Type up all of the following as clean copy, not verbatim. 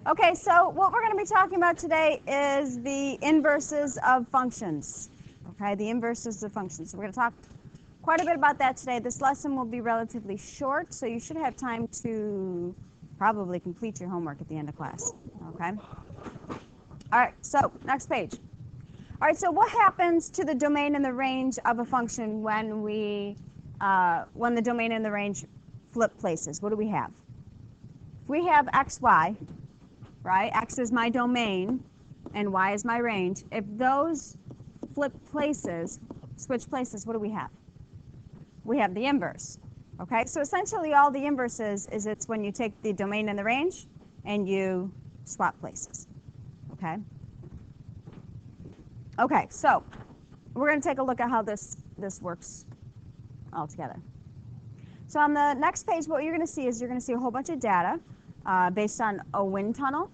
Okay, so what we're going to be talking about today is the inverses of functions. Okay, the inverses of functions. So we're going to talk quite a bit about that today. This lesson will be relatively short, so you should have time to probably complete your homework at the end of class. Okay? All right, so next page. All right, so what happens to the domain and the range of a function when the domain and the range flip places? What do we have? If we have x, y, right? X is my domain and y is my range. If those switch places, what do we have? We have the inverse. Okay, so essentially all the inverses is it's when you take the domain and the range and you swap places. Okay? Okay, so we're going to take a look at how this works all together. So on the next page, what you're going to see is you're going to see a whole bunch of data based on a wind tunnel.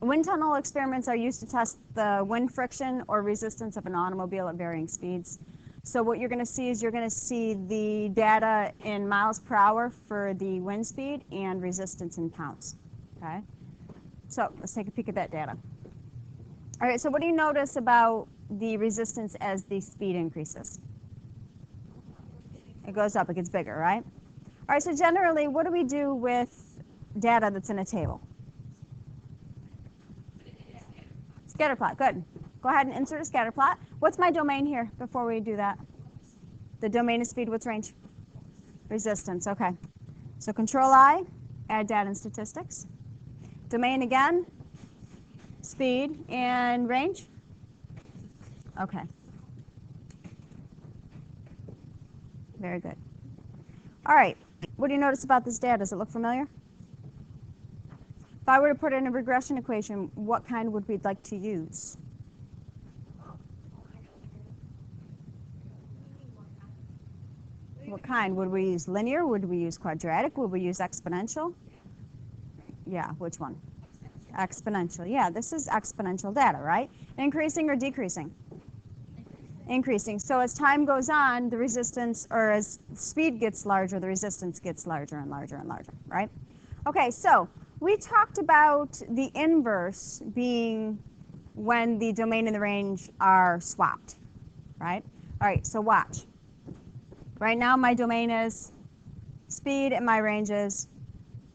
Wind tunnel experiments are used to test the wind friction or resistance of an automobile at varying speeds. So what you're going to see is you're going to see the data in miles per hour for the wind speed and resistance in pounds. Okay? So let's take a peek at that data. All right, so what do you notice about the resistance as the speed increases? It goes up, it gets bigger, right? All right, so generally, what do we do with data that's in a table? Scatter plot, good. Go ahead and insert a scatter plot. What's my domain here before we do that? The domain is speed, what's range? Resistance, okay. So control I, add data and statistics. Domain again, speed and range? Okay. Very good. All right, what do you notice about this data? Does it look familiar? If I were to put in a regression equation, what kind would we like to use? What kind? Would we use linear? Would we use quadratic? Would we use exponential? Yeah, which one? Exponential. Yeah, this is exponential data, right? Increasing or decreasing? Increasing. So as time goes on, the resistance, or as speed gets larger, the resistance gets larger and larger and larger, right? Okay, so we talked about the inverse being when the domain and the range are swapped, right? All right, so watch. Right now my domain is speed and my range is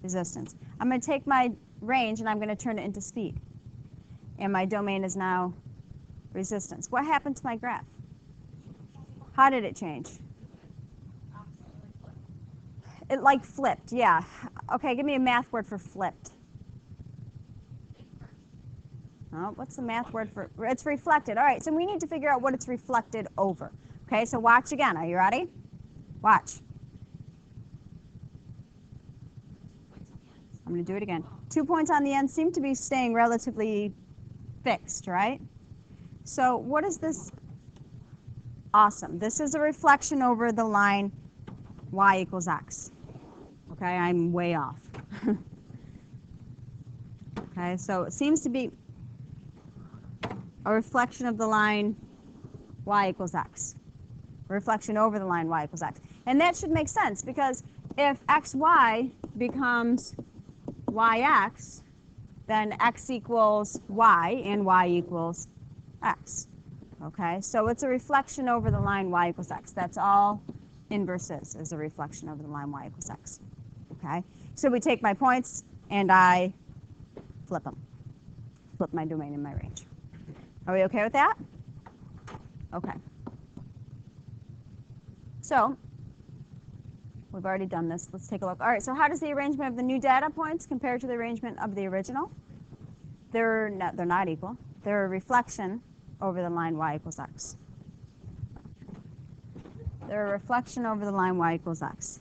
resistance. I'm going to take my range and I'm going to turn it into speed. And my domain is now resistance. What happened to my graph? How did it change? It like flipped, yeah. Okay, give me a math word for flipped. Oh, what's the math word for? It's reflected. All right, so we need to figure out what it's reflected over. Okay, so watch again. Are you ready? Watch. I'm going to do it again. 2 points on the end seem to be staying relatively fixed, right? So what is this? Awesome. This is a reflection over the line y equals x. Okay, I'm way off. Okay, so it seems to be a reflection of the line y equals x. A reflection over the line y equals x. And that should make sense because if xy becomes yx, then x equals y and y equals x. Okay, so it's a reflection over the line y equals x. That's all inverse is a reflection over the line y equals x. Okay, so we take my points and I flip them. Flip my domain and my range. Are we okay with that? Okay. So we've already done this. Let's take a look. All right, so how does the arrangement of the new data points compare to the arrangement of the original? They're not equal. They're a reflection over the line y equals x. They're a reflection over the line y equals x.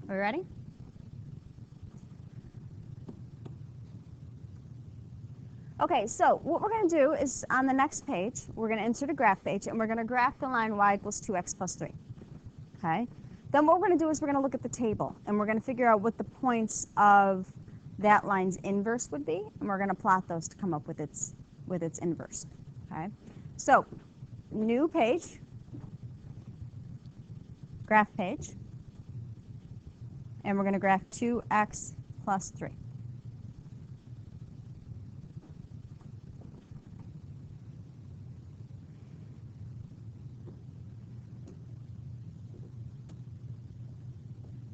Are we ready? Okay, so what we're going to do is on the next page, we're going to insert a graph page, and we're going to graph the line y equals 2x plus 3. Okay? Then what we're going to do is we're going to look at the table, and we're going to figure out what the points of that line's inverse would be, and we're going to plot those to come up with its inverse. Okay? So, new page, graph page, and we're going to graph 2x plus 3.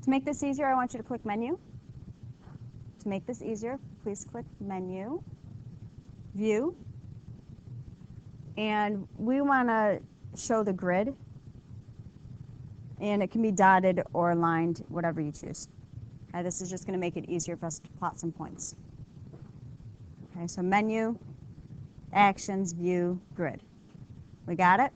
To make this easier, I want you to click Menu. To make this easier, please click Menu, View, and we want to show the grid, and it can be dotted or lined, whatever you choose. Okay, this is just going to make it easier for us to plot some points. Okay, so Menu, Actions, View, Grid. We got it?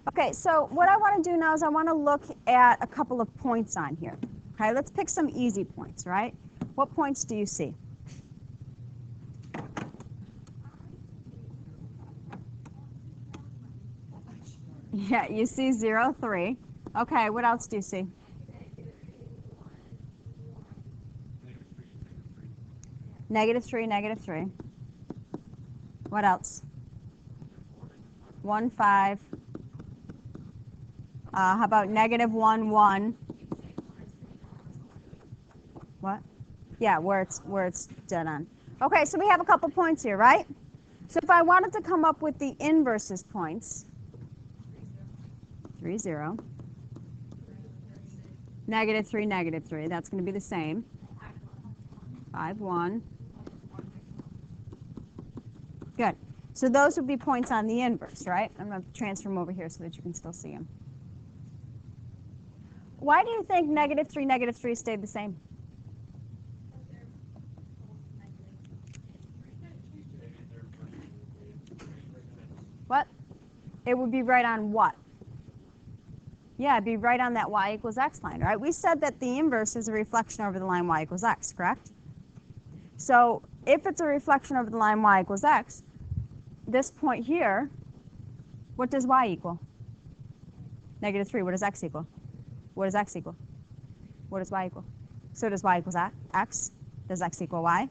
Okay, so what I want to do now is I want to look at a couple of points on here. Okay, let's pick some easy points, right? What points do you see? Yeah, you see 0, 3. Okay, what else do you see? -3, -3. What else? 1, 5. How about -1, 1? What? Yeah, where it's dead on. Okay, so we have a couple points here, right? So if I wanted to come up with the inverses points, 3, 0. -3, -3. That's going to be the same. 5, 1. Good. So those would be points on the inverse, right? I'm going to transfer them over here so that you can still see them. Why do you think -3, -3 stayed the same? What? It would be right on what? Yeah, it'd be right on that y equals x line, right? We said that the inverse is a reflection over the line y equals x, correct? So if it's a reflection over the line y equals x, this point here, what does y equal? -3. What does x equal? What does x equal? What does y equal? So does y equals x? Does x equal y?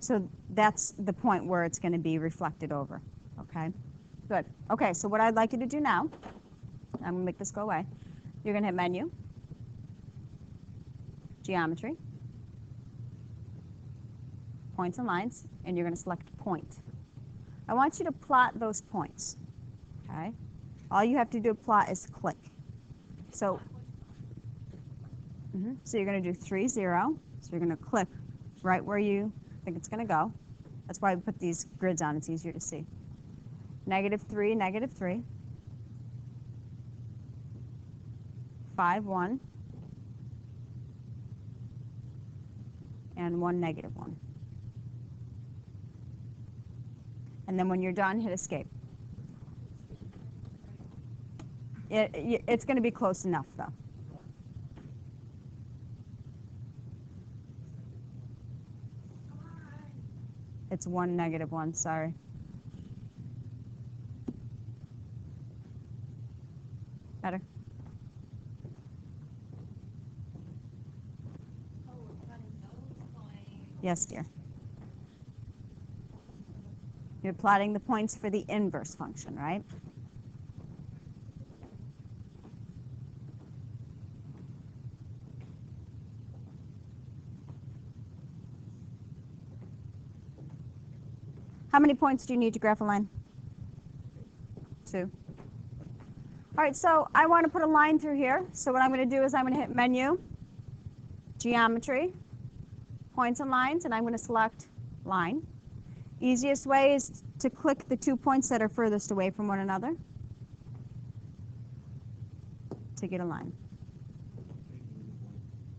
So that's the point where it's going to be reflected over, okay? Good. Okay, so what I'd like you to do now, I'm going to make this go away. You're going to hit Menu, Geometry, Points and Lines, and you're going to select Point. I want you to plot those points, okay? All you have to do to plot is click. So, so you're going to do 3, 0. So you're going to click right where you think it's going to go. That's why we put these grids on. It's easier to see. -3, -3. 5, 1. And 1, -1. And then when you're done, hit Escape. It's going to be close enough, though. It's 1, -1, sorry. Better? Yes, dear. You're plotting the points for the inverse function, right? How many points do you need to graph a line? 2. All right, so I want to put a line through here. So what I'm going to do is I'm going to hit Menu, Geometry, Points and Lines, and I'm going to select Line. Easiest way is to click the 2 points that are furthest away from one another to get a line.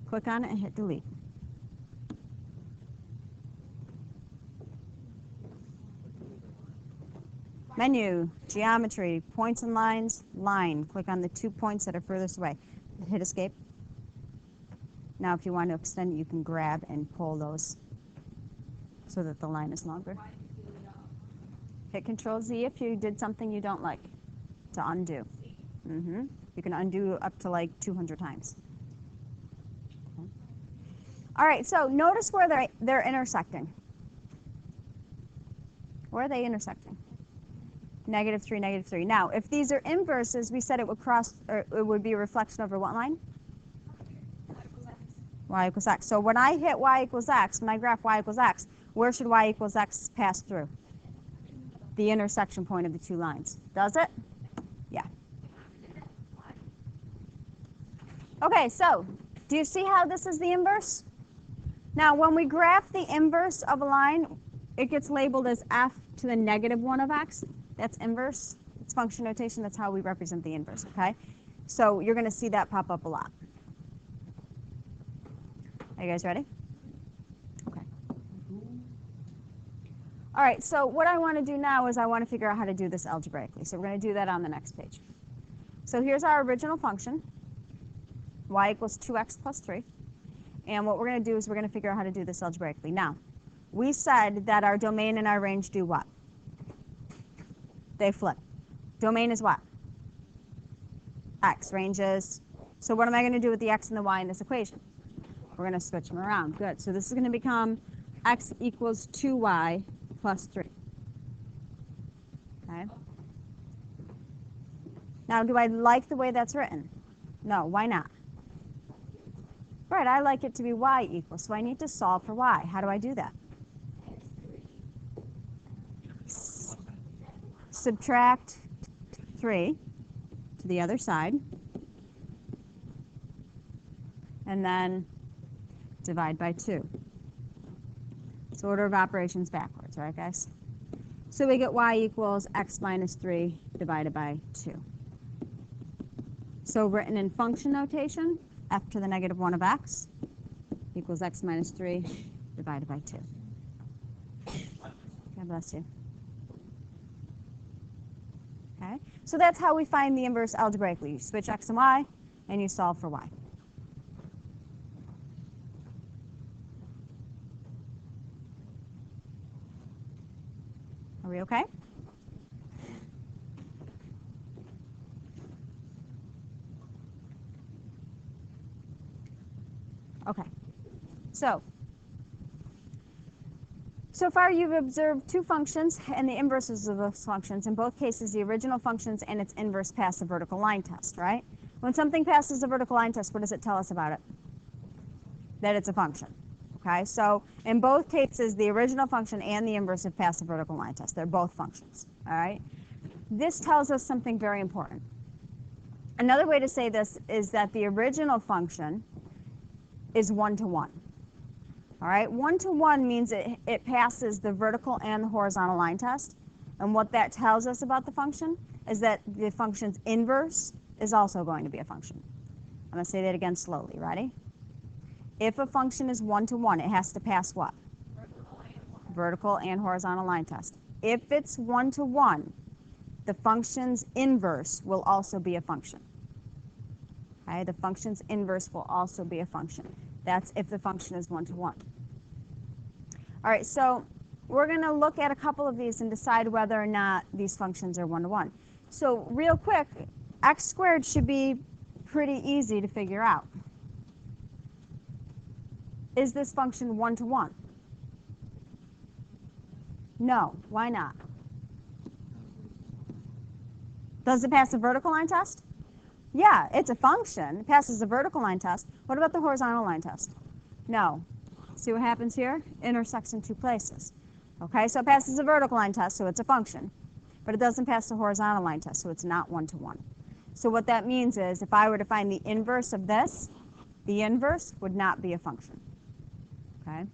Click on it and hit Delete. Menu, Geometry, Points and Lines, Line. Click on the 2 points that are furthest away. Hit Escape. Now if you want to extend it, you can grab and pull those so that the line is longer. Hit Control Z if you did something you don't like, to undo. You can undo up to like 200 times. Okay. All right, so notice where they're intersecting. Where are they intersecting? -3, -3. Now, if these are inverses, we said it would cross, or it would be a reflection over what line? Y equals x. So when I hit y equals x, when I graph y equals x, where should y equals x pass through? The intersection point of the two lines. Does it? Yeah. Okay, so do you see how this is the inverse? Now, when we graph the inverse of a line, it gets labeled as f to the -1 of x. That's inverse. It's function notation. That's how we represent the inverse, okay? So you're going to see that pop up a lot. Are you guys ready? Okay. All right, so what I want to do now is I want to figure out how to do this algebraically. So we're going to do that on the next page. So here's our original function, y equals 2x plus 3. And what we're going to do is we're going to figure out how to do this algebraically. Now, we said that our domain and our range do what? They flip. Domain is what? X. Range is, so what am I going to do with the x and the y in this equation? We're going to switch them around. Good. So this is going to become x equals 2y plus 3. Okay. Now, do I like the way that's written? No. Why not? Right. I like it to be y equals. So I need to solve for y. How do I do that? Subtract 3 to the other side. And then divide by 2. So order of operations backwards, right, guys? So we get y equals x minus 3 divided by 2. So written in function notation, f to the -1 of x equals x minus 3 divided by 2. God bless you. Okay, so that's how we find the inverse algebraically. You switch x and y, and you solve for y. Are we okay? Okay. So far you've observed two functions and the inverses of those functions. In both cases, the original functions and its inverse pass the vertical line test, right? When something passes the vertical line test, what does it tell us about it? That it's a function. Okay, so in both cases, the original function and the inverse have passed the vertical line test. They're both functions, all right? This tells us something very important. Another way to say this is that the original function is 1-to-1. All right, 1-to-1 means it passes the vertical and the horizontal line test. And what that tells us about the function is that the function's inverse is also going to be a function. I'm going to say that again slowly. Ready? If a function is 1-to-1, it has to pass what? Vertical and horizontal line test. If it's 1-to-1, the function's inverse will also be a function. Okay, the function's inverse will also be a function. That's if the function is 1-to-1. All right, so we're going to look at a couple of these and decide whether or not these functions are 1-to-1. So real quick, x squared should be pretty easy to figure out. Is this function 1-to-1? No. Why not? Does it pass the vertical line test? Yeah, it's a function. It passes the vertical line test. What about the horizontal line test? No. See what happens here? Intersects in two places. Okay, so it passes the vertical line test, so it's a function. But it doesn't pass the horizontal line test, so it's not 1-to-1. So what that means is if I were to find the inverse of this, the inverse would not be a function. Okay?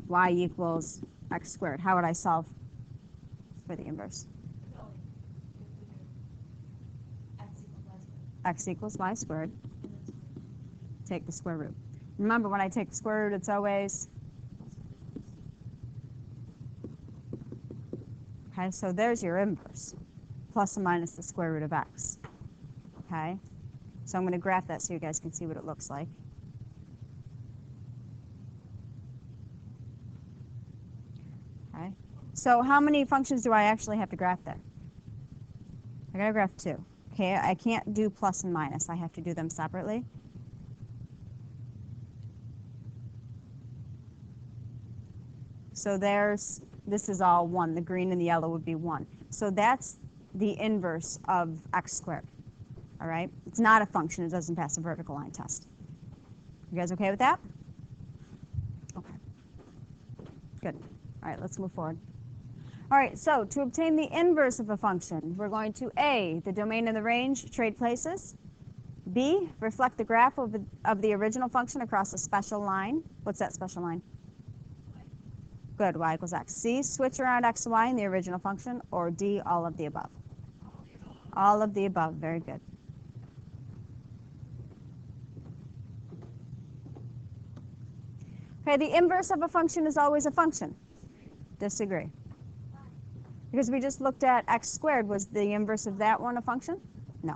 Y equals x squared. How would I solve for the inverse? X equals y squared. Take the square root. Remember, when I take the square root, it's always, okay, so there's your inverse, plus or minus the square root of x. Okay, so I'm going to graph that so you guys can see what it looks like. Okay, So how many functions do I actually have to graph there? I gotta graph 2. Okay, I can't do plus and minus. I have to do them separately. So this is all 1. The green and the yellow would be 1. So that's the inverse of x squared. All right? It's not a function. It doesn't pass the vertical line test. You guys okay with that? Okay. Good. All right, let's move forward. All right, so to obtain the inverse of a function, we're going to A, the domain and the range, trade places. B, reflect the graph of the original function across a special line. What's that special line? Good, y equals x. C, switch around x and y in the original function. Or D, all of the above. All of the above, very good. Okay, the inverse of a function is always a function. Disagree. Because we just looked at x squared. Was the inverse of that one a function? No.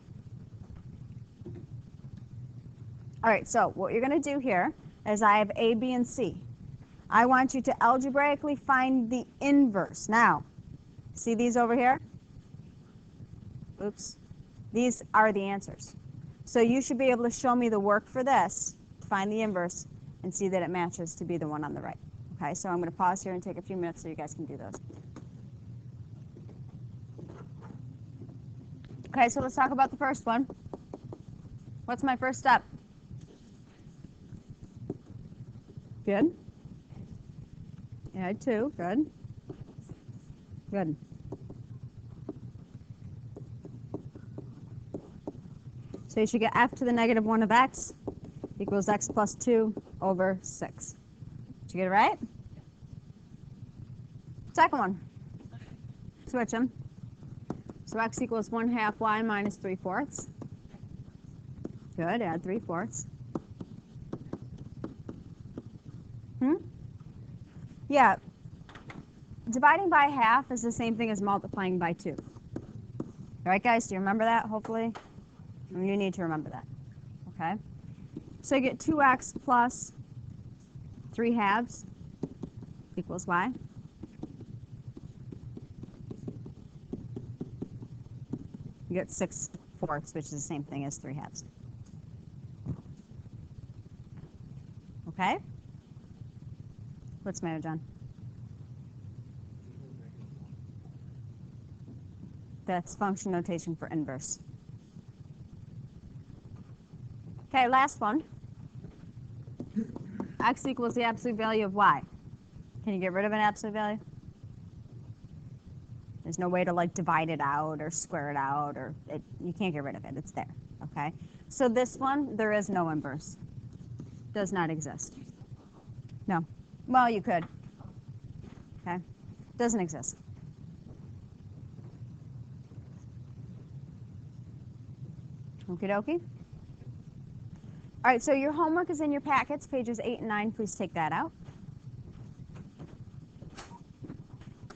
All right, so what you're going to do here is I have A, B, and C. I want you to algebraically find the inverse. Now, see these over here? Oops. These are the answers. So you should be able to show me the work for this, find the inverse, and see that it matches to be the one on the right. Okay, so I'm going to pause here and take a few minutes so you guys can do those. Okay, so let's talk about the first one. What's my first step? Good. Add 2. Good. Good. So you should get f to the negative 1 of x equals x plus 2 over 6. Did you get it right? Second one. Switch them. So x equals 1/2 y minus 3/4. Good. Add 3/4. Yeah. Dividing by half is the same thing as multiplying by 2. All right, guys? Do you remember that, hopefully? You need to remember that. Okay? So you get 2x plus 3/2 equals y. You get 6/4, which is the same thing as 3/2. Okay? What's the matter, John? That's function notation for inverse. Okay, last one. X equals the absolute value of y. Can you get rid of an absolute value? There's no way to like divide it out or square it out, or you can't get rid of it. It's there. Okay. So this one, there is no inverse. Does not exist. No. Well, you could. Okay. Doesn't exist. Okie dokie. All right, so your homework is in your packets, pages 8 and 9. Please take that out.